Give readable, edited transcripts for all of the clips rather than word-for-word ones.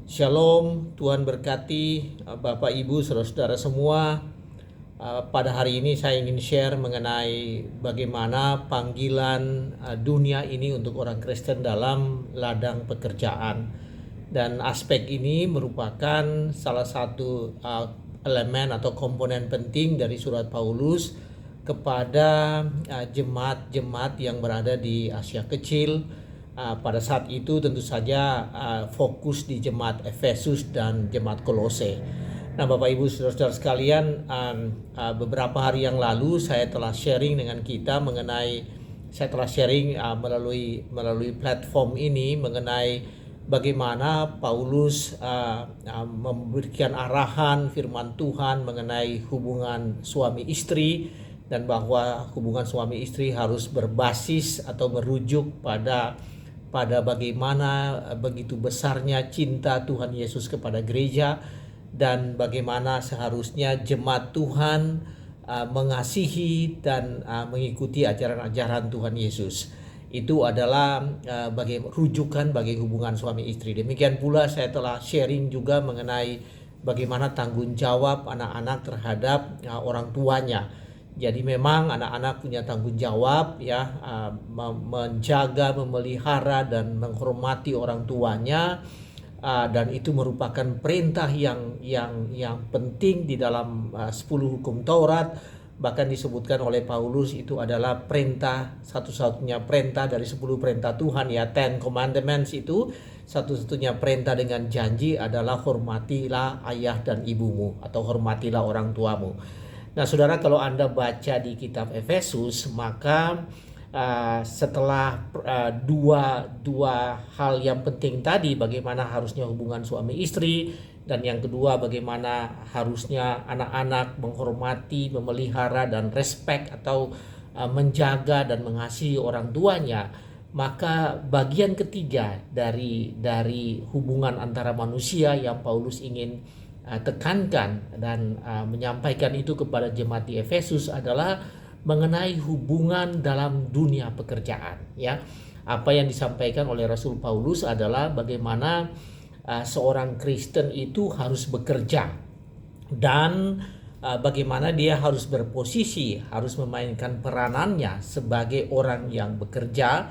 Shalom, Tuhan berkati Bapak Ibu saudara-saudara semua. Pada hari ini saya ingin share mengenai bagaimana panggilan dunia ini untuk orang Kristen dalam ladang pekerjaan. Dan aspek ini merupakan salah satu elemen atau komponen penting dari surat Paulus kepada jemaat-jemaat yang berada di Asia Kecil. Pada saat itu tentu saja fokus di jemaat Efesus dan jemaat Kolose. Nah, Bapak Ibu Saudara-saudara sekalian, beberapa hari yang lalu saya telah sharing dengan kita melalui platform ini mengenai bagaimana Paulus memberikan arahan firman Tuhan mengenai hubungan suami istri, dan bahwa hubungan suami istri harus berbasis atau merujuk pada bagaimana begitu besarnya cinta Tuhan Yesus kepada gereja, dan bagaimana seharusnya jemaat Tuhan mengasihi dan mengikuti ajaran-ajaran Tuhan Yesus. Itu adalah rujukan bagi hubungan suami istri. Demikian pula saya telah sharing juga mengenai bagaimana tanggung jawab anak-anak terhadap orang tuanya. Jadi memang anak-anak punya tanggung jawab ya, menjaga, memelihara dan menghormati orang tuanya, dan itu merupakan perintah yang penting di dalam 10 hukum Taurat. Bahkan disebutkan oleh Paulus itu adalah perintah, satu-satunya perintah dari 10 perintah Tuhan ya, 10 Commandments. Itu satu-satunya perintah dengan janji adalah hormatilah ayah dan ibumu atau hormatilah orang tuamu. Nah, saudara, kalau Anda baca di kitab Efesus, maka setelah dua hal yang penting tadi, bagaimana harusnya hubungan suami istri, dan yang kedua bagaimana harusnya anak-anak menghormati, memelihara dan respect atau menjaga dan mengasihi orang tuanya, maka bagian ketiga dari hubungan antara manusia yang Paulus ingin tekankan dan menyampaikan itu kepada jemaat di Efesus adalah mengenai hubungan dalam dunia pekerjaan ya. Apa yang disampaikan oleh Rasul Paulus adalah bagaimana seorang Kristen itu harus bekerja, dan bagaimana dia harus berposisi, harus memainkan peranannya sebagai orang yang bekerja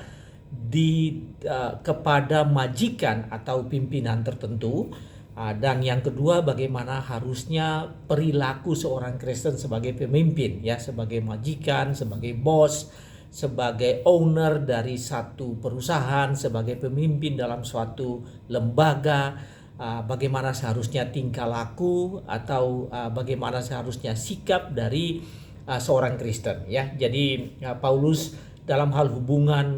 kepada majikan atau pimpinan tertentu. Dan yang kedua, bagaimana harusnya perilaku seorang Kristen sebagai pemimpin ya, sebagai majikan, sebagai bos, sebagai owner dari satu perusahaan, sebagai pemimpin dalam suatu lembaga, bagaimana seharusnya tingkah laku atau bagaimana seharusnya sikap dari seorang Kristen ya. Jadi Paulus dalam hal hubungan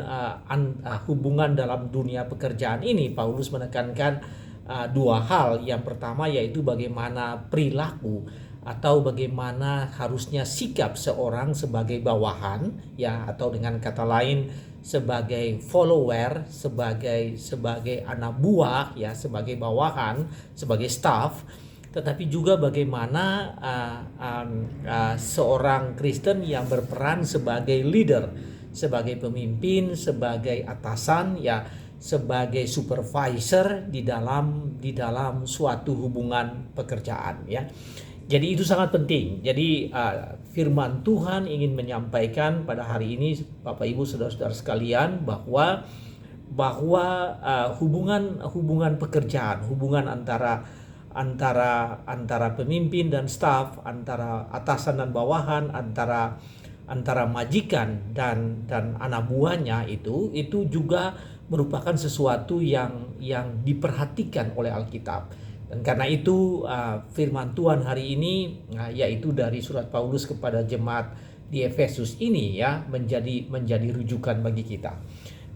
dalam dunia pekerjaan ini, Paulus menekankan dua hal. Yang pertama yaitu bagaimana perilaku atau bagaimana harusnya sikap seorang sebagai bawahan ya, atau dengan kata lain sebagai follower, sebagai anak buah ya, sebagai bawahan, sebagai staff. Tetapi juga bagaimana seorang Kristen yang berperan sebagai leader, sebagai pemimpin, sebagai atasan ya, sebagai supervisor di dalam suatu hubungan pekerjaan ya. Jadi itu sangat penting. Jadi firman Tuhan ingin menyampaikan pada hari ini, Bapak Ibu Saudara-saudara sekalian, bahwa hubungan pekerjaan, hubungan antara pemimpin dan staf, antara atasan dan bawahan, antara majikan dan anak buahnya itu juga merupakan sesuatu yang diperhatikan oleh Alkitab. Dan karena itu firman Tuhan hari ini yaitu dari surat Paulus kepada jemaat di Efesus ini ya, menjadi rujukan bagi kita.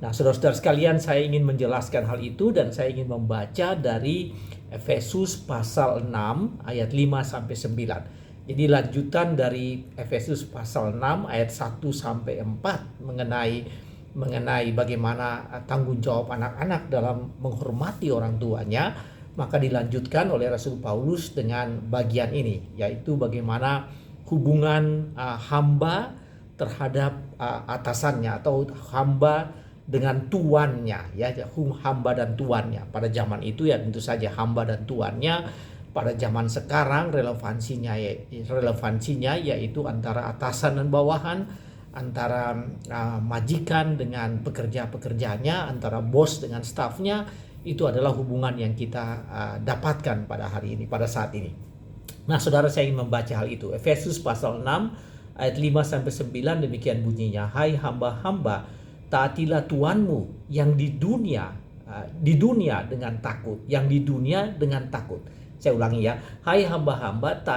Nah, saudara-saudara sekalian, saya ingin menjelaskan hal itu dan saya ingin membaca dari Efesus pasal 6 ayat 5 sampai 9. Jadi lanjutan dari Efesus pasal 6 ayat 1 sampai 4 mengenai bagaimana tanggung jawab anak-anak dalam menghormati orang tuanya, maka dilanjutkan oleh Rasul Paulus dengan bagian ini, yaitu bagaimana hubungan hamba terhadap atasannya, atau hamba dengan tuannya, ya, hamba dan tuannya. Pada zaman itu ya tentu saja hamba dan tuannya. Pada zaman sekarang relevansinya yaitu antara atasan dan bawahan, antara majikan dengan pekerja-pekerjanya, antara bos dengan stafnya. Itu adalah hubungan yang kita dapatkan pada hari ini, pada saat ini. Nah, saudara, saya ingin membaca hal itu. Efesus pasal 6 ayat 5-9 demikian bunyinya. Hai hamba-hamba, taatilah Tuhanmu yang di dunia dengan takut, yang di dunia dengan takut. Saya ulangi ya. Hai hamba-hamba,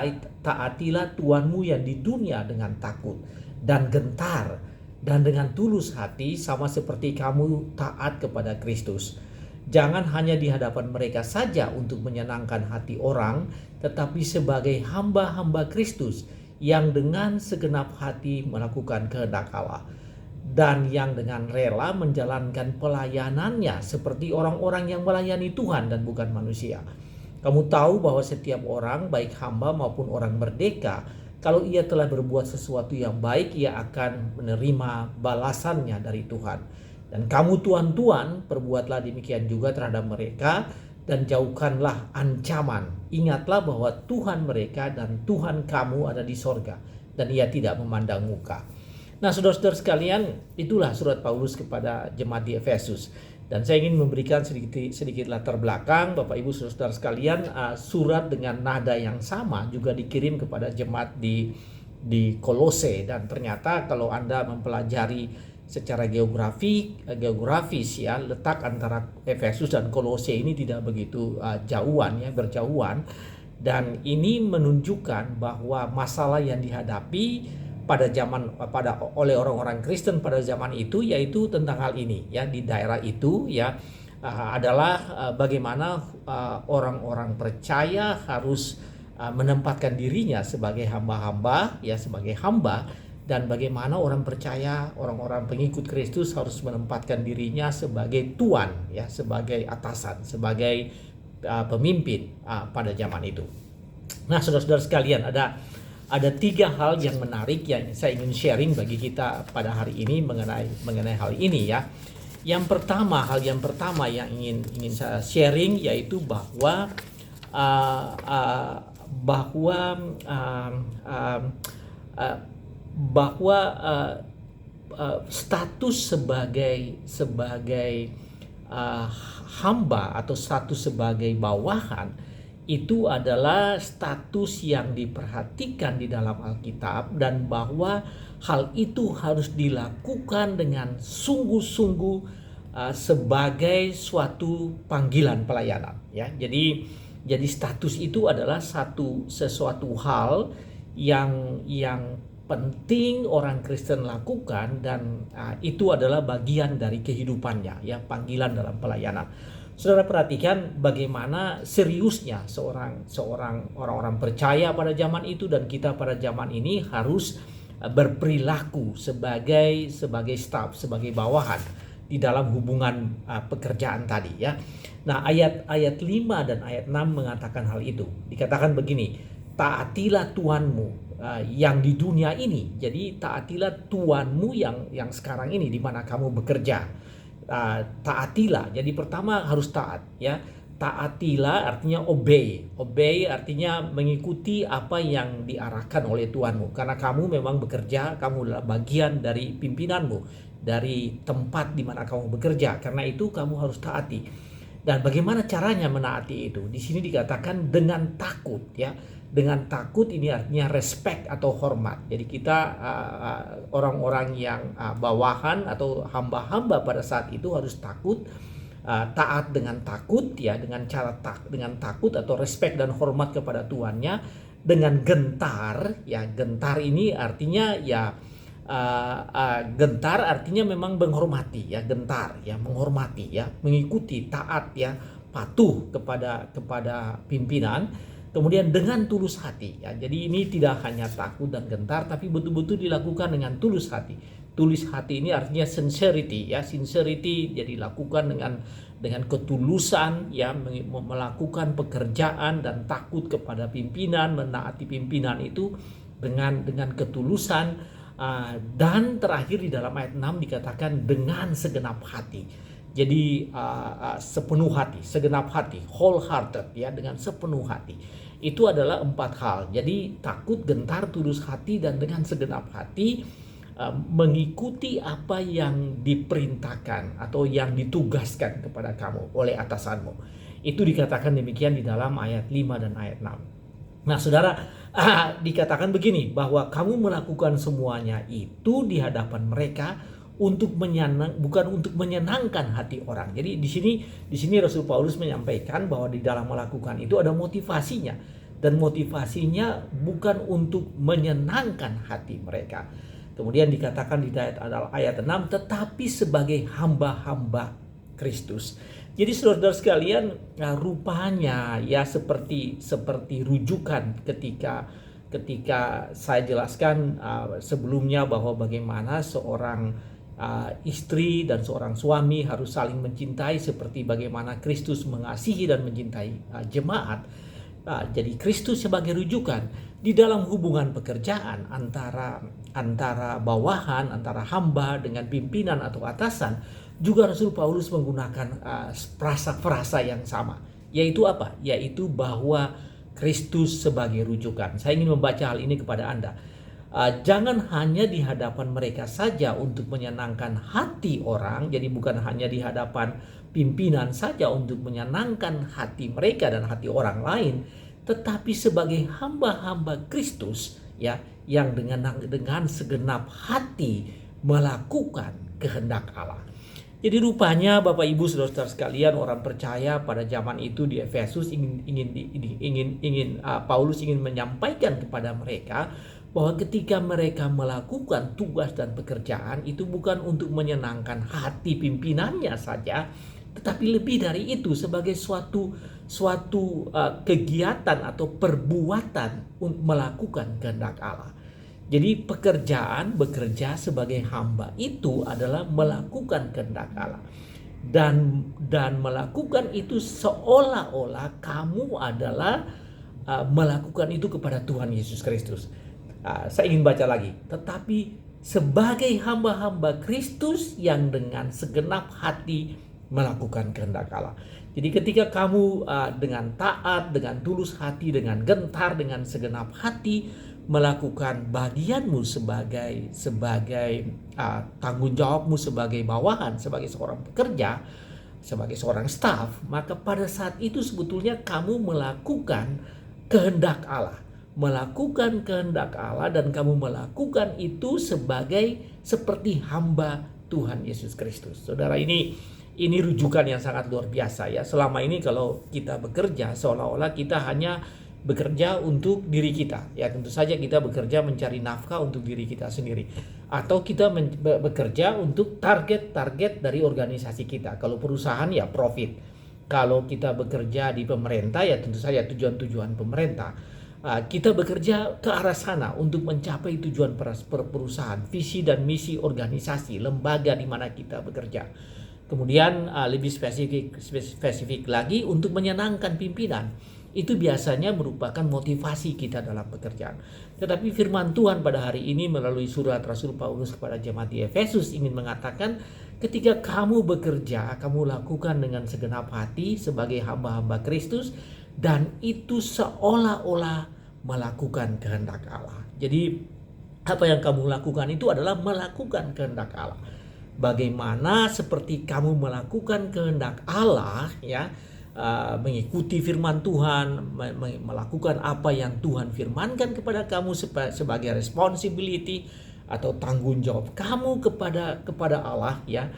taatilah Tuhanmu yang di dunia dengan takut dan gentar dan dengan tulus hati, sama seperti kamu taat kepada Kristus. Jangan hanya di hadapan mereka saja untuk menyenangkan hati orang, tetapi sebagai hamba-hamba Kristus yang dengan segenap hati melakukan kehendak Allah, dan yang dengan rela menjalankan pelayanannya seperti orang-orang yang melayani Tuhan dan bukan manusia. Kamu tahu bahwa setiap orang, baik hamba maupun orang merdeka, kalau ia telah berbuat sesuatu yang baik, ia akan menerima balasannya dari Tuhan. Dan kamu tuan-tuan, perbuatlah demikian juga terhadap mereka, dan jauhkanlah ancaman. Ingatlah bahwa Tuhan mereka dan Tuhan kamu ada di sorga, dan ia tidak memandang muka. Nah, saudara-saudara sekalian, itulah surat Paulus kepada jemaat di Efesus. Dan saya ingin memberikan sedikit latar belakang, Bapak Ibu saudara sekalian. Surat dengan nada yang sama juga dikirim kepada jemaat di Kolose, dan ternyata kalau Anda mempelajari secara geografis ya, letak antara Efesus dan Kolose ini tidak begitu berjauhan, dan ini menunjukkan bahwa masalah yang dihadapi oleh orang-orang Kristen pada zaman itu, yaitu tentang hal ini ya, di daerah itu ya, adalah bagaimana orang-orang percaya harus menempatkan dirinya sebagai hamba-hamba ya, sebagai hamba, dan bagaimana orang percaya, orang-orang pengikut Kristus harus menempatkan dirinya sebagai tuan ya, sebagai atasan, sebagai pemimpin pada zaman itu. Nah, saudara-saudara sekalian, ada 3 hal yang menarik yang saya ingin sharing bagi kita pada hari ini mengenai hal ini ya. Hal yang pertama yang ingin saya sharing yaitu bahwa status sebagai hamba atau status sebagai bawahan itu adalah status yang diperhatikan di dalam Alkitab, dan bahwa hal itu harus dilakukan dengan sungguh-sungguh sebagai suatu panggilan pelayanan ya. Jadi status itu adalah sesuatu hal yang penting orang Kristen lakukan, dan itu adalah bagian dari kehidupannya ya, panggilan dalam pelayanan. Saudara perhatikan bagaimana seriusnya orang-orang percaya pada zaman itu dan kita pada zaman ini harus berperilaku sebagai staf, sebagai bawahan di dalam hubungan pekerjaan tadi ya. Nah, ayat 5 dan ayat 6 mengatakan hal itu. Dikatakan begini, taatilah Tuhanmu yang di dunia ini. Jadi taatilah Tuhanmu yang sekarang ini di mana kamu bekerja. Taatilah. Jadi pertama harus taat ya. Taatilah artinya obey. Obey artinya mengikuti apa yang diarahkan oleh Tuhanmu. Karena kamu memang bekerja, kamu adalah bagian dari pimpinanmu, dari tempat di mana kamu bekerja. Karena itu kamu harus taati. Dan bagaimana caranya menaati itu? Di sini dikatakan dengan takut ya. Dengan takut ini artinya respect atau hormat. Jadi kita orang-orang yang bawahan atau hamba-hamba pada saat itu harus takut, taat dengan takut ya, dengan takut atau respect dan hormat kepada tuannya, dengan gentar ya. Gentar ini artinya ya gentar artinya memang menghormati ya, gentar ya, menghormati ya, mengikuti, taat ya, patuh kepada pimpinan. Kemudian dengan tulus hati ya. Jadi ini tidak hanya takut dan gentar, tapi betul-betul dilakukan dengan tulus hati. Tulus hati ini artinya sincerity ya. Sincerity jadi lakukan dengan ketulusan ya, melakukan pekerjaan dan takut kepada pimpinan, menaati pimpinan itu dengan ketulusan, Dan terakhir di dalam ayat 6 dikatakan dengan segenap hati. Jadi sepenuh hati, segenap hati, wholehearted ya, dengan sepenuh hati. Itu adalah 4 hal. Jadi takut, gentar, tulus hati, dan dengan segenap hati mengikuti apa yang diperintahkan atau yang ditugaskan kepada kamu oleh atasanmu. Itu dikatakan demikian di dalam ayat 5 dan ayat 6. Nah saudara, dikatakan begini, bahwa kamu melakukan semuanya itu di hadapan mereka untuk bukan untuk menyenangkan hati orang. Jadi di sini Rasul Paulus menyampaikan bahwa di dalam melakukan itu ada motivasinya, dan motivasinya bukan untuk menyenangkan hati mereka. Kemudian dikatakan di ayat 6, tetapi sebagai hamba-hamba Kristus. Jadi saudara-saudara sekalian, rupanya ya seperti rujukan ketika saya jelaskan sebelumnya bahwa bagaimana seorang istri dan seorang suami harus saling mencintai seperti bagaimana Kristus mengasihi dan mencintai jemaat. Jadi Kristus sebagai rujukan di dalam hubungan pekerjaan antara bawahan, antara hamba dengan pimpinan atau atasan, juga Rasul Paulus menggunakan frasa yang sama. Yaitu apa? Yaitu bahwa Kristus sebagai rujukan. Saya ingin membaca hal ini kepada Anda. Jangan hanya di hadapan mereka saja untuk menyenangkan hati orang, jadi bukan hanya di hadapan pimpinan saja untuk menyenangkan hati mereka dan hati orang lain, tetapi sebagai hamba-hamba Kristus ya, yang dengan segenap hati melakukan kehendak Allah. Jadi rupanya Bapak Ibu Saudara-saudara sekalian, orang percaya pada zaman itu di Efesus Paulus ingin menyampaikan kepada mereka bahwa ketika mereka melakukan tugas dan pekerjaan itu bukan untuk menyenangkan hati pimpinannya saja, tetapi lebih dari itu sebagai suatu kegiatan atau perbuatan untuk melakukan kehendak Allah. Jadi bekerja sebagai hamba itu adalah melakukan kehendak Allah. Dan melakukan itu seolah-olah kamu adalah melakukan itu kepada Tuhan Yesus Kristus. Saya ingin baca lagi. Tetapi sebagai hamba-hamba Kristus yang dengan segenap hati melakukan kehendak Allah. Jadi ketika kamu dengan taat, dengan tulus hati, dengan gentar, dengan segenap hati melakukan bagianmu sebagai tanggung jawabmu sebagai bawahan, sebagai seorang pekerja, sebagai seorang staf, maka pada saat itu sebetulnya kamu melakukan kehendak Allah. Melakukan kehendak Allah, dan kamu melakukan itu seperti hamba Tuhan Yesus Kristus. Saudara, ini rujukan yang sangat luar biasa ya. Selama ini kalau kita bekerja seolah-olah kita hanya bekerja untuk diri kita. Ya tentu saja kita bekerja mencari nafkah untuk diri kita sendiri. Atau kita bekerja untuk target-target dari organisasi kita. Kalau perusahaan ya profit. Kalau kita bekerja di pemerintah ya tentu saja tujuan-tujuan pemerintah. Kita bekerja ke arah sana untuk mencapai tujuan perusahaan, visi dan misi organisasi, lembaga di mana kita bekerja. Kemudian lebih spesifik lagi untuk menyenangkan pimpinan. Itu biasanya merupakan motivasi kita dalam pekerjaan. Tetapi firman Tuhan pada hari ini melalui surat Rasul Paulus kepada jemaat di Efesus ingin mengatakan, ketika kamu bekerja, kamu lakukan dengan segenap hati sebagai hamba-hamba Kristus, dan itu seolah-olah melakukan kehendak Allah. Jadi apa yang kamu lakukan itu adalah melakukan kehendak Allah. Bagaimana seperti kamu melakukan kehendak Allah ya, mengikuti firman Tuhan, melakukan apa yang Tuhan firmankan kepada kamu sebagai responsibility atau tanggung jawab kamu kepada Allah ya.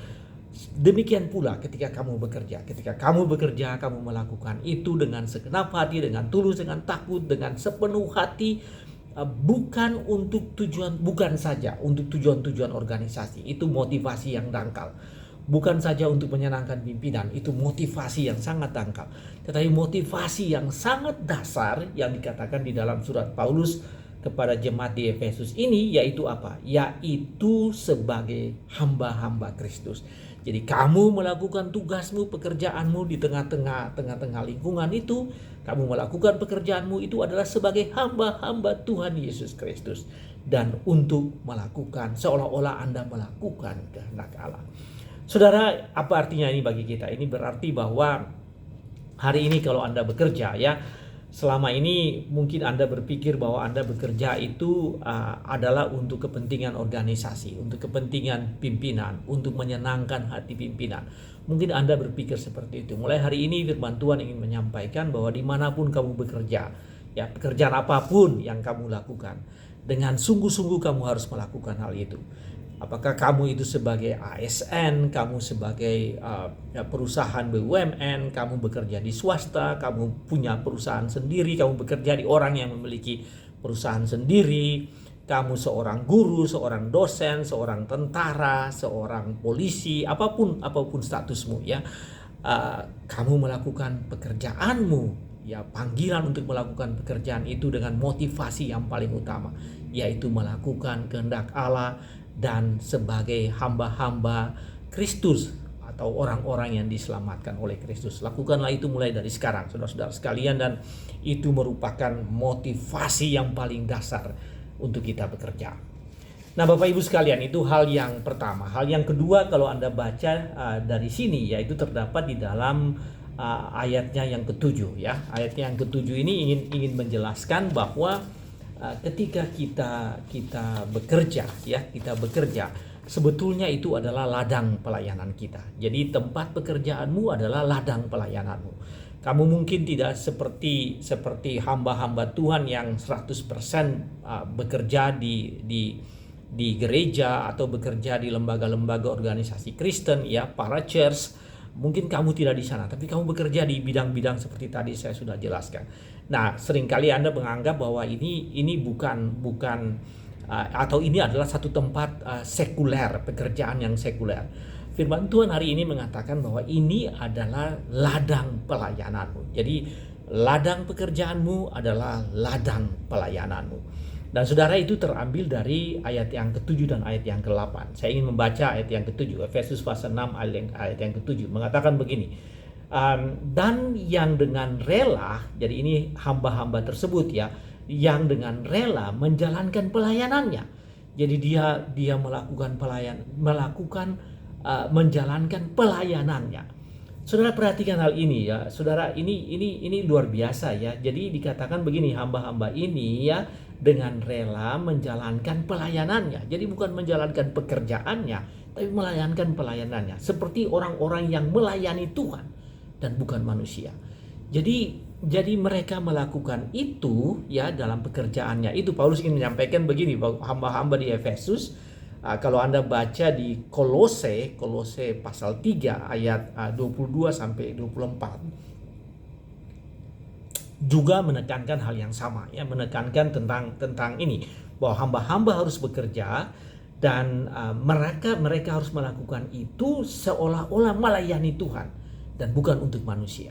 Demikian pula ketika kamu bekerja. Ketika kamu bekerja, kamu melakukan itu dengan segenap hati, dengan tulus, dengan takut, dengan sepenuh hati, bukan saja untuk tujuan-tujuan organisasi. Itu motivasi yang dangkal. Bukan saja untuk menyenangkan pimpinan, itu motivasi yang sangat dangkal. Tetapi motivasi yang sangat dasar yang dikatakan di dalam surat Paulus kepada jemaat di Efesus ini yaitu apa? Yaitu sebagai hamba-hamba Kristus. Jadi kamu melakukan tugasmu, pekerjaanmu di tengah-tengah lingkungan itu, kamu melakukan pekerjaanmu itu adalah sebagai hamba-hamba Tuhan Yesus Kristus, dan untuk melakukan seolah-olah Anda melakukan kehendak Allah. Saudara, apa artinya ini bagi kita? Ini berarti bahwa hari ini kalau Anda bekerja, ya, selama ini mungkin Anda berpikir bahwa Anda bekerja itu adalah untuk kepentingan organisasi, untuk kepentingan pimpinan, untuk menyenangkan hati pimpinan. Mungkin Anda berpikir seperti itu. Mulai hari ini firman Tuhan ingin menyampaikan bahwa dimanapun kamu bekerja, ya, pekerjaan apapun yang kamu lakukan, dengan sungguh-sungguh kamu harus melakukan hal itu. Apakah kamu itu sebagai ASN, kamu sebagai perusahaan BUMN, kamu bekerja di swasta, kamu punya perusahaan sendiri, kamu bekerja di orang yang memiliki perusahaan sendiri, kamu seorang guru, seorang dosen, seorang tentara, seorang polisi, apapun statusmu, ya, kamu melakukan pekerjaanmu, ya, panggilan untuk melakukan pekerjaan itu dengan motivasi yang paling utama, yaitu melakukan kehendak Allah dan sebagai hamba-hamba Kristus atau orang-orang yang diselamatkan oleh Kristus. Lakukanlah itu mulai dari sekarang, saudara-saudara sekalian, dan itu merupakan motivasi yang paling dasar untuk kita bekerja. Nah, Bapak Ibu sekalian, itu hal yang pertama. Hal yang kedua, kalau Anda baca dari sini, yaitu terdapat di dalam ayatnya yang ketujuh, ya. Ayatnya yang ketujuh ini ingin menjelaskan bahwa ketika kita bekerja, ya, kita bekerja, sebetulnya itu adalah ladang pelayanan kita. Jadi tempat pekerjaanmu adalah ladang pelayananmu. Kamu mungkin tidak seperti hamba-hamba Tuhan yang 100% bekerja di gereja atau bekerja di lembaga-lembaga organisasi Kristen, ya, para church. Mungkin kamu tidak di sana, tapi kamu bekerja di bidang-bidang seperti tadi saya sudah jelaskan. Nah, seringkali Anda menganggap bahwa ini bukan atau ini adalah satu tempat sekuler, pekerjaan yang sekuler. Firman Tuhan hari ini mengatakan bahwa ini adalah ladang pelayananmu. Jadi ladang pekerjaanmu adalah ladang pelayananmu. Dan saudara, itu terambil dari ayat yang ke-7 dan ayat yang ke-8. Saya ingin membaca ayat yang ke-7, Efesus pasal 6 ayat yang ke-7, mengatakan begini. Dan yang dengan rela, jadi ini hamba-hamba tersebut, ya, yang dengan rela menjalankan pelayanannya. Jadi dia menjalankan pelayanannya. Saudara, perhatikan hal ini, ya. Saudara, ini luar biasa, ya. Jadi dikatakan begini, hamba-hamba ini, ya, dengan rela menjalankan pelayanannya. Jadi bukan menjalankan pekerjaannya, tapi melayani pelayanannya. Seperti orang-orang yang melayani Tuhan dan bukan manusia. Jadi mereka melakukan itu, ya, dalam pekerjaannya. Itu Paulus ingin menyampaikan begini, hamba-hamba di Efesus. Kalau Anda baca di Kolose pasal 3 ayat 22 sampai 24, juga menekankan hal yang sama, ya, menekankan tentang ini, bahwa hamba-hamba harus bekerja dan mereka harus melakukan itu seolah-olah melayani Tuhan dan bukan untuk manusia.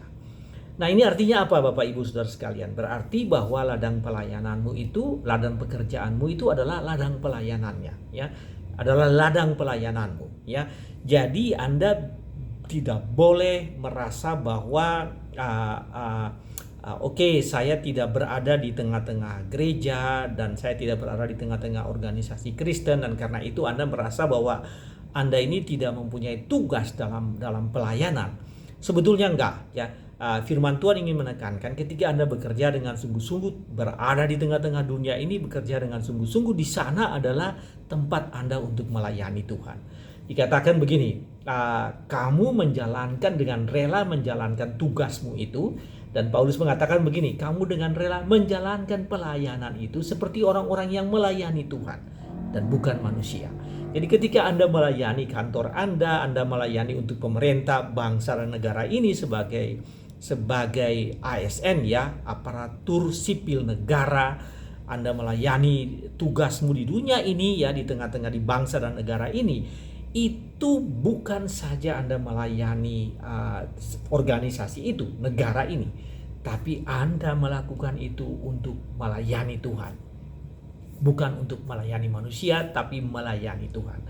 Nah, ini artinya apa, Bapak Ibu Saudara sekalian? Berarti bahwa ladang pelayananmu itu, ladang pekerjaanmu itu adalah ladang pelayanannya, ya, adalah ladang pelayananmu, ya. Jadi Anda tidak boleh merasa bahwa oke, saya tidak berada di tengah-tengah gereja dan saya tidak berada di tengah-tengah organisasi Kristen, dan karena itu Anda merasa bahwa Anda ini tidak mempunyai tugas dalam pelayanan. Sebetulnya enggak, ya. Firman Tuhan ingin menekankan ketika Anda bekerja dengan sungguh-sungguh, berada di tengah-tengah dunia ini, bekerja dengan sungguh-sungguh, di sana adalah tempat Anda untuk melayani Tuhan. Dikatakan begini, kamu menjalankan dengan rela menjalankan tugasmu itu. Dan Paulus mengatakan begini, kamu dengan rela menjalankan pelayanan itu seperti orang-orang yang melayani Tuhan dan bukan manusia. Jadi ketika Anda melayani kantor Anda melayani untuk pemerintah, bangsa dan negara ini sebagai ASN, ya, aparatur sipil negara, Anda melayani tugasmu di dunia ini, ya, di tengah-tengah di bangsa dan negara ini, itu bukan saja Anda melayani organisasi itu, negara ini, tapi Anda melakukan itu untuk melayani Tuhan. Bukan untuk melayani manusia, tapi melayani Tuhan.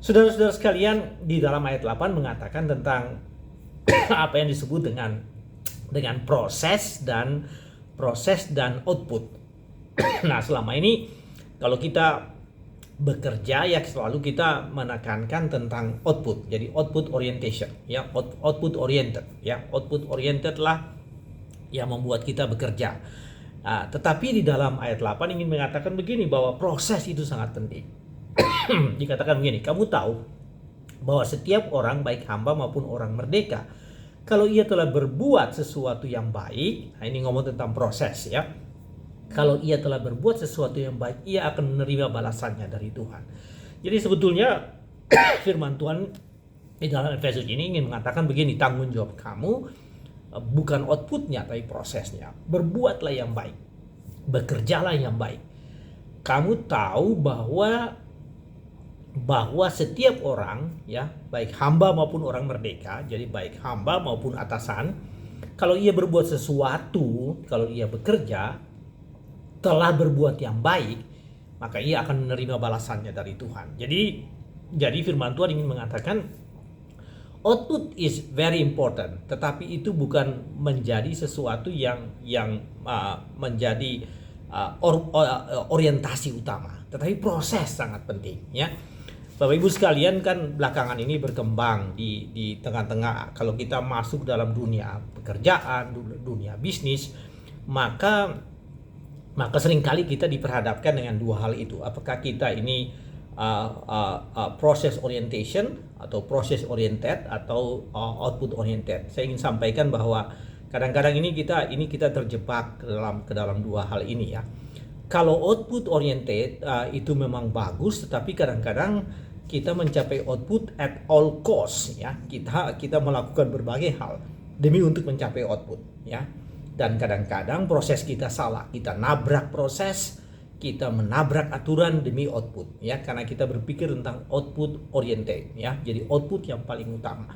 Saudara-saudara sekalian, di dalam ayat 8 mengatakan tentang apa yang disebut dengan proses dan output. Nah, selama ini kalau kita bekerja ya selalu kita menekankan tentang output. Jadi output orientation, ya, output oriented, ya, output oriented lah yang membuat kita bekerja. Nah, tetapi di dalam ayat 8 ingin mengatakan begini, bahwa proses itu sangat penting. Dikatakan begini, kamu tahu bahwa setiap orang, baik hamba maupun orang merdeka, kalau ia telah berbuat sesuatu yang baik, nah ini ngomong tentang proses ya, kalau ia telah berbuat sesuatu yang baik, ia akan menerima balasannya dari Tuhan. Jadi sebetulnya firman Tuhan di dalam Efesus ini ingin mengatakan begini, tanggung jawab kamu bukan outputnya tapi prosesnya. Berbuatlah yang baik, bekerjalah yang baik. Kamu tahu bahwa setiap orang ya, baik hamba maupun orang merdeka, jadi baik hamba maupun atasan, kalau ia berbuat sesuatu, kalau ia bekerja telah berbuat yang baik, maka ia akan menerima balasannya dari Tuhan. Jadi firman Tuhan ingin mengatakan output is very important, tetapi itu bukan menjadi sesuatu yang menjadi orientasi utama, tetapi proses sangat penting ya. Bapak Ibu sekalian, kan belakangan ini berkembang di tengah-tengah, kalau kita masuk dalam dunia pekerjaan, dunia bisnis, maka seringkali kita diperhadapkan dengan dua hal itu. Apakah kita ini process orientation atau process oriented atau output oriented. Saya ingin sampaikan bahwa kadang-kadang ini kita terjebak ke dalam dua hal ini ya. Kalau output oriented itu memang bagus, tetapi kadang-kadang kita mencapai output at all cost ya. Kita melakukan berbagai hal demi untuk mencapai output ya. Dan kadang-kadang proses kita salah, kita nabrak proses, kita menabrak aturan demi output ya, karena kita berpikir tentang output oriented ya. Jadi output yang paling utama.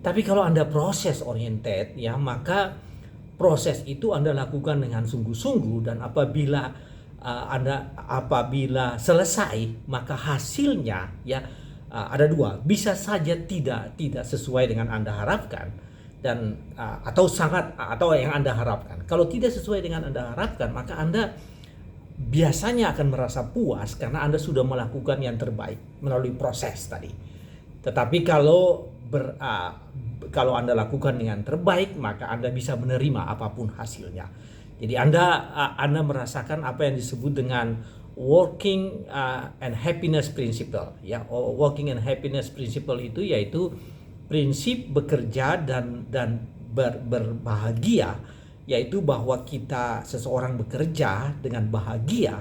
Tapi kalau Anda proses oriented ya, maka proses itu Anda lakukan dengan sungguh-sungguh, dan apabila selesai, maka hasilnya ya ada dua, bisa saja tidak sesuai dengan Anda harapkan, dan atau yang Anda harapkan. Kalau tidak sesuai dengan Anda harapkan, maka Anda biasanya akan merasa puas karena Anda sudah melakukan yang terbaik melalui proses tadi. Tetapi kalau Anda lakukan dengan terbaik, maka Anda bisa menerima apapun hasilnya. Jadi Anda merasakan apa yang disebut dengan working and happiness principle ya. Working and happiness principle itu yaitu prinsip bekerja dan berbahagia, yaitu bahwa seseorang bekerja dengan bahagia,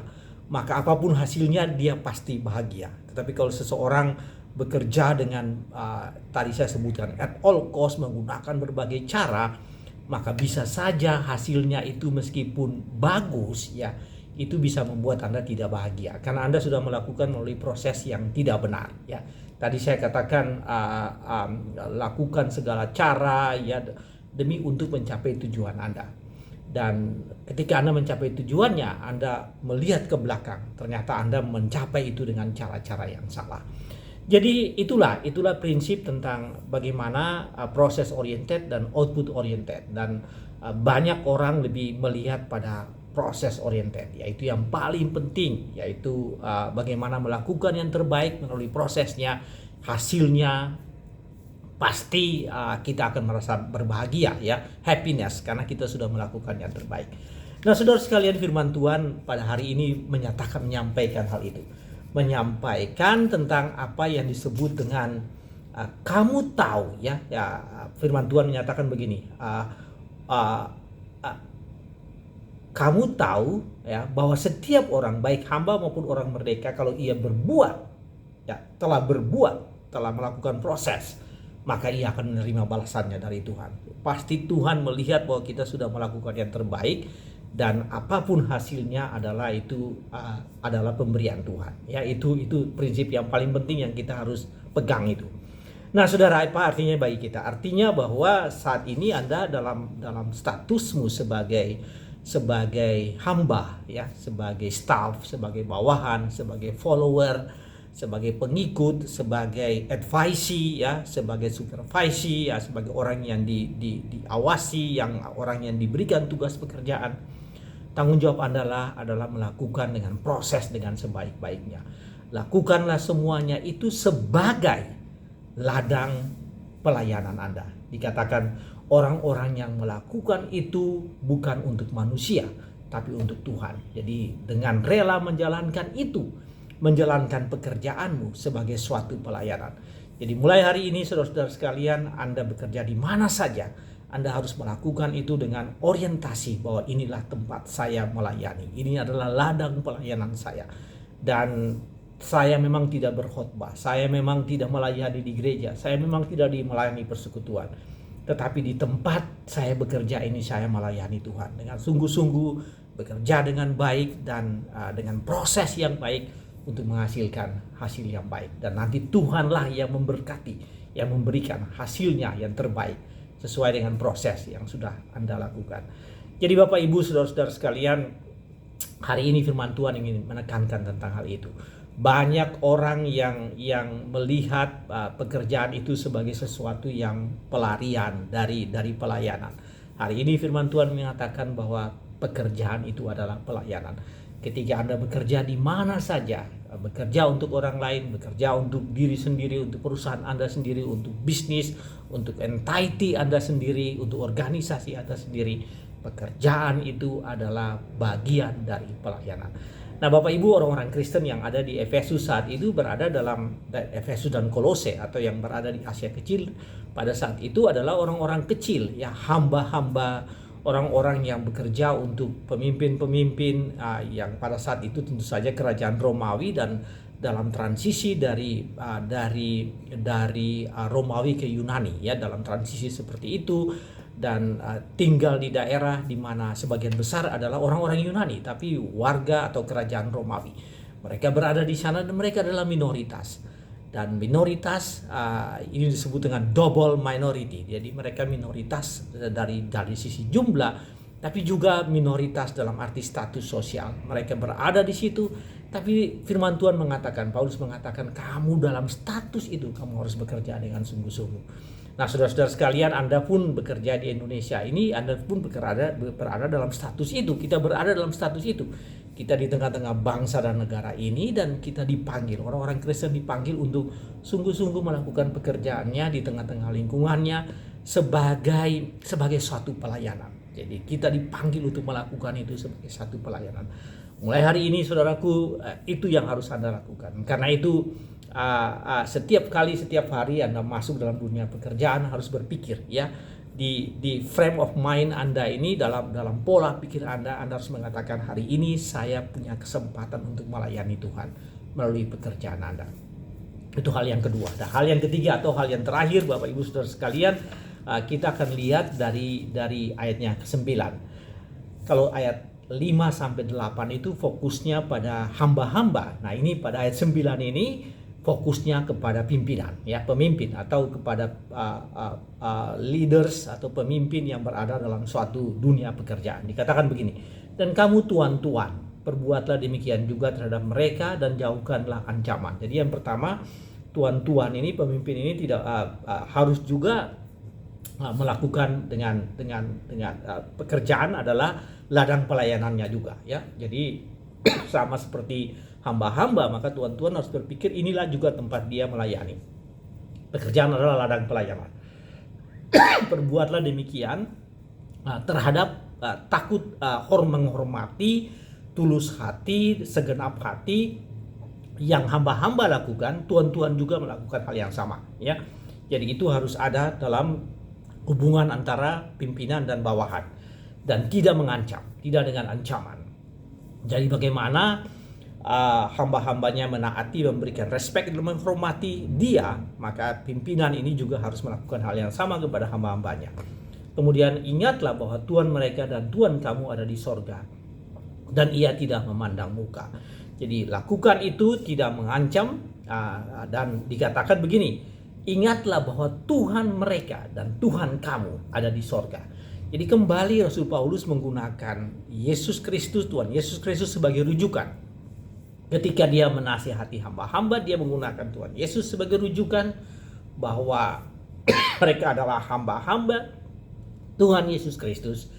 maka apapun hasilnya dia pasti bahagia. Tetapi kalau seseorang bekerja dengan tadi saya sebutkan at all cost, menggunakan berbagai cara, maka bisa saja hasilnya itu meskipun bagus ya, itu bisa membuat Anda tidak bahagia karena Anda sudah melakukan melalui proses yang tidak benar ya. Tadi saya katakan lakukan segala cara ya demi untuk mencapai tujuan Anda. Dan ketika Anda mencapai tujuannya, Anda melihat ke belakang, ternyata Anda mencapai itu dengan cara-cara yang salah. Jadi itulah prinsip tentang bagaimana proses oriented dan output oriented, dan banyak orang lebih melihat pada proses oriented, yaitu yang paling penting, yaitu bagaimana melakukan yang terbaik melalui prosesnya, hasilnya pasti kita akan merasa berbahagia ya, happiness, karena kita sudah melakukan yang terbaik. Nah, saudara sekalian, firman Tuhan pada hari ini menyampaikan hal itu. Menyampaikan tentang apa yang disebut dengan kamu tahu ya, firman Tuhan menyatakan begini, kamu tahu ya bahwa setiap orang, baik hamba maupun orang merdeka, kalau ia telah melakukan proses, maka ia akan menerima balasannya dari Tuhan. Pasti Tuhan melihat bahwa kita sudah melakukan yang terbaik, dan apapun hasilnya adalah pemberian Tuhan ya. Itu prinsip yang paling penting yang kita harus pegang itu. Nah, saudara, apa artinya bagi kita? Artinya bahwa saat ini Anda dalam statusmu sebagai hamba ya, sebagai staff, sebagai bawahan, sebagai follower, sebagai pengikut, sebagai advisee ya, sebagai supervisi ya, sebagai orang yang diawasi, orang yang diberikan tugas pekerjaan. Tanggung jawab Anda adalah melakukan dengan proses dengan sebaik-baiknya. Lakukanlah semuanya itu sebagai ladang pelayanan Anda. Dikatakan orang-orang yang melakukan itu bukan untuk manusia, tapi untuk Tuhan. Jadi dengan rela menjalankan itu, menjalankan pekerjaanmu sebagai suatu pelayanan. Jadi mulai hari ini saudara-saudara sekalian, Anda bekerja di mana saja, Anda harus melakukan itu dengan orientasi bahwa inilah tempat saya melayani. Ini adalah ladang pelayanan saya. Dan saya memang tidak berkhotbah, saya memang tidak melayani di gereja, saya memang tidak melayani persekutuan. Tetapi di tempat saya bekerja ini saya melayani Tuhan dengan sungguh-sungguh, bekerja dengan baik dan dengan proses yang baik untuk menghasilkan hasil yang baik. Dan nanti Tuhanlah yang memberkati, yang memberikan hasilnya yang terbaik sesuai dengan proses yang sudah Anda lakukan. Jadi Bapak Ibu saudara-saudara sekalian, hari ini firman Tuhan ingin menekankan tentang hal itu. Banyak orang yang melihat pekerjaan itu sebagai sesuatu yang pelarian dari pelayanan. Hari ini firman Tuhan mengatakan bahwa pekerjaan itu adalah pelayanan. Ketika Anda bekerja di mana saja, bekerja untuk orang lain, bekerja untuk diri sendiri, untuk perusahaan Anda sendiri, untuk bisnis, untuk entity Anda sendiri, untuk organisasi Anda sendiri, pekerjaan itu adalah bagian dari pelayanan. Nah Bapak Ibu, orang-orang Kristen yang ada di Efesus saat itu berada dalam Efesus dan Kolose, atau yang berada di Asia Kecil pada saat itu adalah orang-orang kecil, ya, hamba-hamba, orang-orang yang bekerja untuk pemimpin-pemimpin yang pada saat itu tentu saja kerajaan Romawi, dan dalam transisi dari Romawi ke Yunani, ya, dalam transisi seperti itu. Dan tinggal di daerah di mana sebagian besar adalah orang-orang Yunani, tapi warga atau kerajaan Romawi. Mereka berada di sana dan mereka adalah minoritas. Dan minoritas ini disebut dengan double minority. Jadi mereka minoritas dari sisi jumlah, tapi juga minoritas dalam arti status sosial. Mereka berada di situ, tapi firman Tuhan mengatakan, Paulus mengatakan, kamu dalam status itu kamu harus bekerja dengan sungguh-sungguh. Nah saudara-saudara sekalian, Anda pun bekerja di Indonesia ini, Anda pun berada dalam status itu. Kita berada dalam status itu. Kita di tengah-tengah bangsa dan negara ini, dan kita dipanggil, orang-orang Kristen dipanggil untuk sungguh-sungguh melakukan pekerjaannya di tengah-tengah lingkungannya sebagai suatu pelayanan. Jadi kita dipanggil untuk melakukan itu sebagai satu pelayanan. Mulai hari ini saudaraku, itu yang harus Anda lakukan. Karena itu setiap hari Anda masuk dalam dunia pekerjaan harus berpikir, ya, di frame of mind Anda ini, dalam pola pikir Anda harus mengatakan, hari ini saya punya kesempatan untuk melayani Tuhan melalui pekerjaan Anda. Itu hal yang kedua. Dan hal yang ketiga atau hal yang terakhir Bapak Ibu Saudara sekalian, kita akan lihat dari ayatnya ke-9. Kalau ayat 5-8 itu fokusnya pada hamba-hamba. Nah ini pada ayat 9 ini fokusnya kepada pimpinan, ya, pemimpin atau kepada leaders atau pemimpin yang berada dalam suatu dunia pekerjaan. Dikatakan begini, dan kamu tuan-tuan, perbuatlah demikian juga terhadap mereka dan jauhkanlah ancaman. Jadi yang pertama, tuan-tuan ini, pemimpin ini tidak harus juga melakukan dengan pekerjaan adalah ladang pelayanannya juga, ya. Jadi sama seperti hamba-hamba, maka tuan-tuan harus berpikir inilah juga tempat dia melayani. Pekerjaan adalah ladang pelayanan. Perbuatlah demikian terhadap takut, menghormati, tulus hati, segenap hati. Yang hamba-hamba lakukan, tuan-tuan juga melakukan hal yang sama, ya. Jadi itu harus ada dalam hubungan antara pimpinan dan bawahan, dan tidak mengancam, tidak dengan ancaman. Jadi bagaimana hamba-hambanya menaati, memberikan respect dan menghormati dia, maka pimpinan ini juga harus melakukan hal yang sama kepada hamba-hambanya. Kemudian ingatlah bahwa Tuhan mereka dan Tuhan kamu ada di sorga, dan ia tidak memandang muka. Jadi lakukan itu, tidak mengancam, dan dikatakan begini, ingatlah bahwa Tuhan mereka dan Tuhan kamu ada di sorga. Jadi kembali Rasul Paulus menggunakan Yesus Kristus, Tuhan Yesus Kristus sebagai rujukan. ketika dia menasihati hamba-hamba, dia menggunakan Tuhan Yesus sebagai rujukan bahwa mereka adalah hamba-hamba Tuhan Yesus Kristus.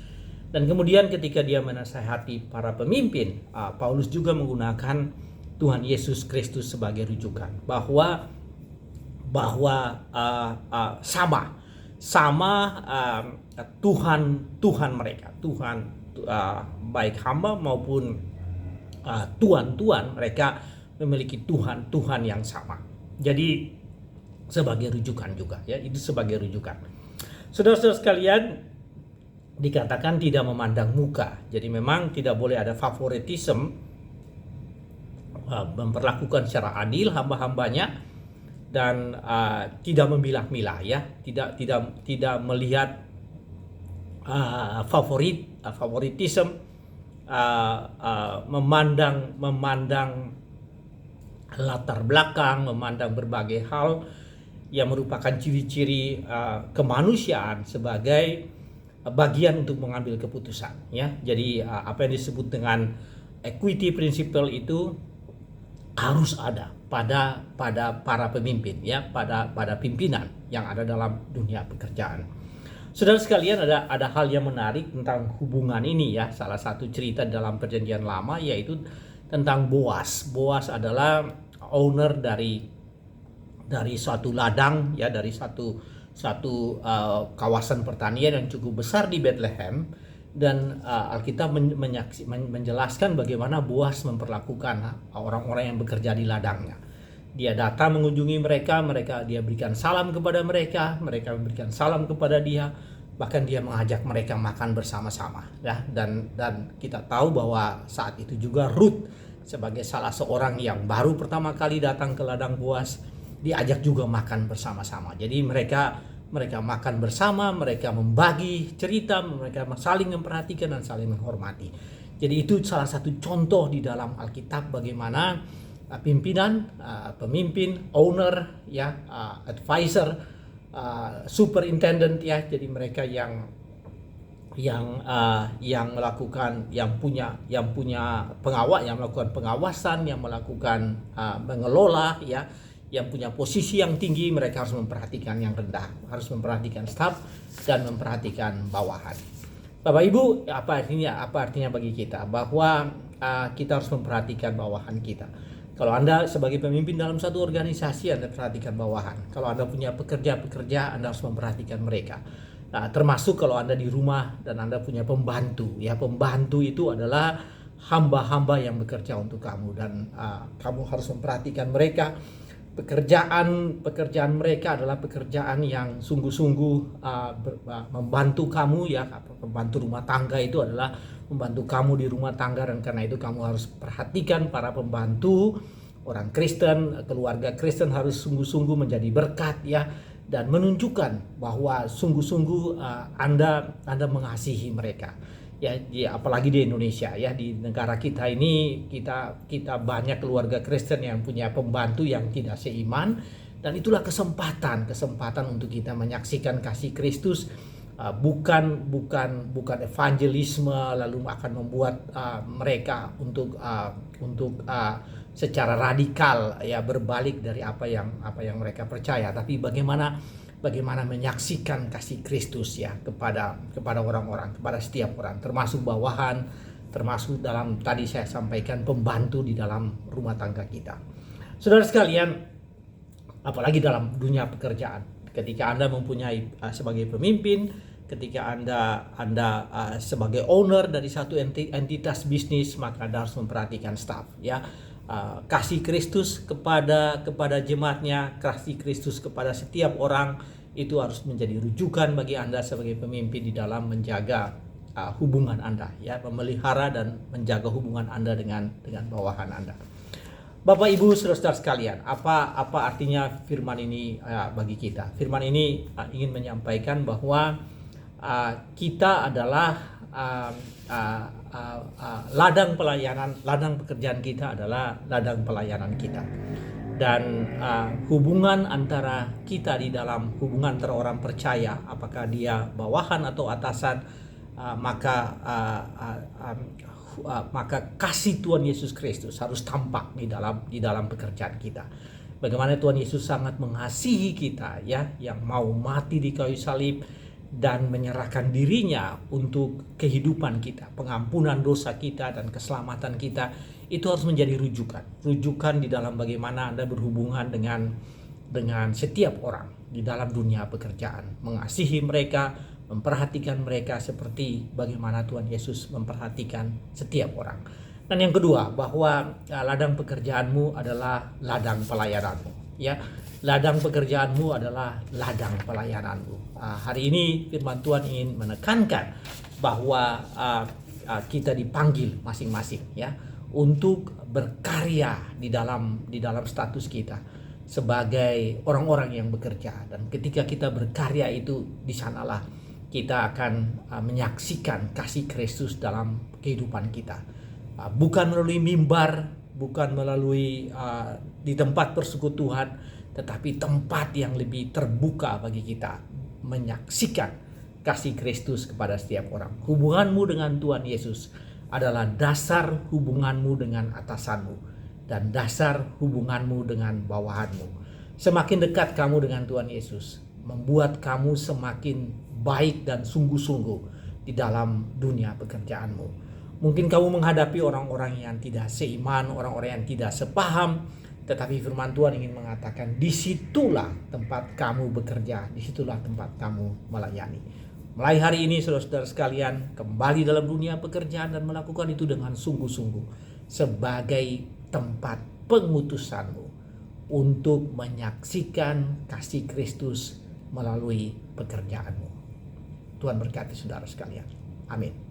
Dan kemudian ketika dia menasihati para pemimpin, Paulus juga menggunakan Tuhan Yesus Kristus sebagai rujukan bahwa sama Tuhan mereka, Tuhan baik hamba maupun tuan-tuan, mereka memiliki Tuhan yang sama. Jadi sebagai rujukan juga, ya, itu sebagai rujukan. Saudara-saudara sekalian, dikatakan tidak memandang muka. Jadi memang tidak boleh ada favoritisme, memperlakukan secara adil hamba-hambanya, dan tidak memilah-milah, ya, tidak melihat favoritisme, memandang latar belakang, memandang berbagai hal yang merupakan ciri-ciri kemanusiaan sebagai bagian untuk mengambil keputusan, ya. Jadi apa yang disebut dengan equity principle itu harus ada pada para pemimpin, ya, pada pimpinan yang ada dalam dunia pekerjaan. Saudara sekalian, ada hal yang menarik tentang hubungan ini, ya. Salah satu cerita dalam Perjanjian Lama yaitu tentang Boas. Boas adalah owner dari suatu ladang, ya, dari satu kawasan pertanian yang cukup besar di Bethlehem. Dan Alkitab menjelaskan bagaimana Boas memperlakukan orang-orang yang bekerja di ladangnya. Dia datang mengunjungi mereka, dia berikan salam kepada mereka memberikan salam kepada dia, bahkan dia mengajak mereka makan bersama-sama, ya. Dan kita tahu bahwa saat itu juga Ruth sebagai salah seorang yang baru pertama kali datang ke ladang Boas, diajak juga makan bersama-sama. Jadi mereka makan bersama, mereka membagi cerita, mereka saling memperhatikan dan saling menghormati. Jadi itu salah satu contoh di dalam Alkitab bagaimana pemimpin, owner, ya, advisor, superintendent, ya. Jadi mereka yang melakukan, yang punya melakukan pengawasan, yang melakukan mengelola, ya, yang punya posisi yang tinggi, mereka harus memperhatikan yang rendah, harus memperhatikan staf dan memperhatikan bawahan. Bapak Ibu, apa artinya bagi kita bahwa kita harus memperhatikan bawahan kita. Kalau Anda sebagai pemimpin dalam satu organisasi, Anda perhatikan bawahan. Kalau Anda punya pekerja, Anda harus memperhatikan mereka. Nah, termasuk kalau Anda di rumah dan Anda punya pembantu, ya, pembantu itu adalah hamba-hamba yang bekerja untuk kamu, dan kamu harus memperhatikan mereka. Pekerjaan mereka adalah pekerjaan yang sungguh-sungguh membantu kamu, ya. Pembantu rumah tangga itu adalah membantu kamu di rumah tangga, dan karena itu kamu harus perhatikan para pembantu. Orang Kristen, keluarga Kristen harus sungguh-sungguh menjadi berkat, ya, dan menunjukkan bahwa sungguh-sungguh Anda mengasihi mereka. Ya, apalagi di Indonesia, ya, di negara kita ini kita banyak keluarga Kristen yang punya pembantu yang tidak seiman, dan itulah kesempatan untuk kita menyaksikan kasih Kristus, bukan evangelisme lalu akan membuat mereka untuk secara radikal, ya, berbalik dari apa yang mereka percaya, tapi bagaimana menyaksikan kasih Kristus, ya, kepada orang-orang, kepada setiap orang, termasuk bawahan, termasuk dalam tadi saya sampaikan pembantu di dalam rumah tangga kita. Saudara sekalian, apalagi dalam dunia pekerjaan, ketika Anda mempunyai sebagai pemimpin, ketika Anda sebagai owner dari satu entitas bisnis, maka Anda harus memperhatikan staf, ya. Kasih Kristus kepada jemaatnya, kasih Kristus kepada setiap orang, itu harus menjadi rujukan bagi Anda sebagai pemimpin di dalam menjaga hubungan Anda, ya, memelihara dan menjaga hubungan Anda dengan bawahan Anda. Bapak Ibu saudara-saudara sekalian, apa artinya firman ini bagi kita? Firman ini ingin menyampaikan bahwa kita adalah ladang pekerjaan kita adalah ladang pelayanan kita, dan hubungan antara kita di dalam hubungan antara orang percaya, apakah dia bawahan atau atasan, maka maka kasih Tuhan Yesus Kristus harus tampak di dalam pekerjaan kita. Bagaimana Tuhan Yesus sangat mengasihi kita, ya, yang mau mati di kayu salib dan menyerahkan dirinya untuk kehidupan kita, pengampunan dosa kita dan keselamatan kita. Itu harus menjadi rujukan di dalam bagaimana Anda berhubungan dengan setiap orang di dalam dunia pekerjaan, mengasihi mereka, memperhatikan mereka seperti bagaimana Tuhan Yesus memperhatikan setiap orang. Dan yang kedua, bahwa ladang pekerjaanmu adalah ladang pelayananmu, ya. Ladang pekerjaanmu adalah ladang pelayananmu. Hari ini firman Tuhan ingin menekankan bahwa kita dipanggil masing-masing, ya, untuk berkarya di dalam status kita sebagai orang-orang yang bekerja. Dan ketika kita berkarya itu, di sanalah kita akan menyaksikan kasih Kristus dalam kehidupan kita. Bukan melalui mimbar, bukan melalui di tempat persekutuan, tetapi tempat yang lebih terbuka bagi kita menyaksikan kasih Kristus kepada setiap orang. Hubunganmu dengan Tuhan Yesus adalah dasar hubunganmu dengan atasanmu dan dasar hubunganmu dengan bawahanmu. Semakin dekat kamu dengan Tuhan Yesus, membuat kamu semakin baik dan sungguh-sungguh di dalam dunia pekerjaanmu. Mungkin kamu menghadapi orang-orang yang tidak seiman, orang-orang yang tidak sepaham, tetapi firman Tuhan ingin mengatakan, disitulah tempat kamu bekerja, disitulah tempat kamu melayani. Mulai hari ini saudara-saudara sekalian, kembali dalam dunia pekerjaan dan melakukan itu dengan sungguh-sungguh sebagai tempat pengutusanmu untuk menyaksikan kasih Kristus melalui pekerjaanmu. Tuhan berkati saudara sekalian. Amin.